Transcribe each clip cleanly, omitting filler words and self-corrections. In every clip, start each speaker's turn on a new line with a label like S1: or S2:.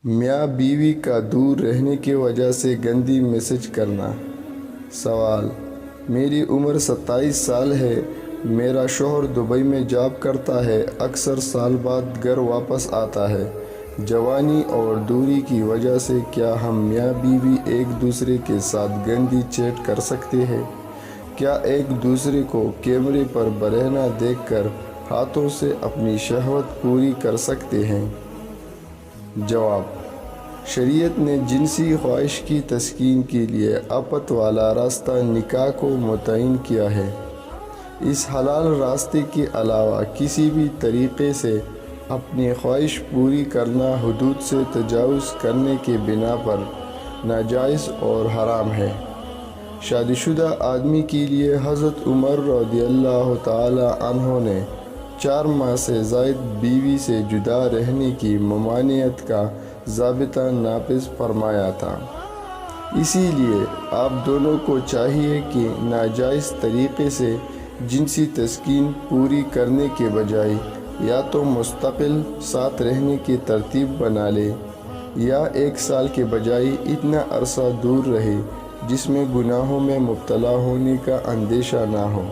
S1: میاں بیوی کا دور رہنے کی وجہ سے گندی میسج کرنا۔ سوال: میری عمر 27 سال ہے۔ میرا شوہر دبئی میں جاب کرتا ہے، اکثر سال بعد گھر واپس آتا ہے۔ جوانی اور دوری کی وجہ سے کیا ہم میاں بیوی ایک دوسرے کے ساتھ گندی چیٹ کر سکتے ہیں؟ کیا ایک دوسرے کو کیمرے پر برہنہ دیکھ کر ہاتھوں سے اپنی شہوت پوری کر سکتے ہیں؟ جواب: شریعت نے جنسی خواہش کی تسکین کے لیے آپت والا راستہ نکاح کو متعین کیا ہے۔ اس حلال راستے کے علاوہ کسی بھی طریقے سے اپنی خواہش پوری کرنا حدود سے تجاوز کرنے کی بنا پر ناجائز اور حرام ہے۔ شادی شدہ آدمی کے لیے حضرت عمر رضی اللہ تعالی عنہ نے 4 ماہ سے زائد بیوی سے جدا رہنے کی ممانعت کا ضابطہ نافذ فرمایا تھا۔ اسی لیے آپ دونوں کو چاہیے کہ ناجائز طریقے سے جنسی تسکین پوری کرنے کے بجائے یا تو مستقل ساتھ رہنے کی ترتیب بنا لیں یا 1 سال کے بجائے اتنا عرصہ دور رہے جس میں گناہوں میں مبتلا ہونے کا اندیشہ نہ ہو۔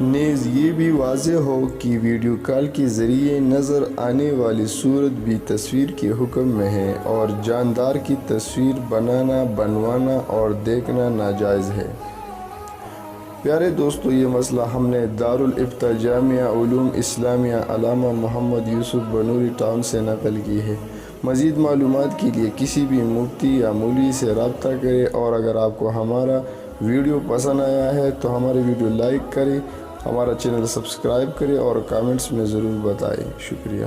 S1: نیز یہ بھی واضح ہو کہ ویڈیو کال کے ذریعے نظر آنے والی صورت بھی تصویر کے حکم میں ہے اور جاندار کی تصویر بنانا، بنوانا اور دیکھنا ناجائز ہے۔ پیارے دوستو، یہ مسئلہ ہم نے دارالافتاء جامعہ علوم اسلامیہ علامہ محمد یوسف بنوری ٹاؤن سے نقل کی ہے۔ مزید معلومات کے لیے کسی بھی مفتی یا مولوی سے رابطہ کریں، اور اگر آپ کو ہمارا ویڈیو پسند آیا ہے تو ہمارے ویڈیو لائک کریں، ہمارا چینل سبسکرائب کریں اور کامنٹس میں ضرور بتائیں۔ شکریہ۔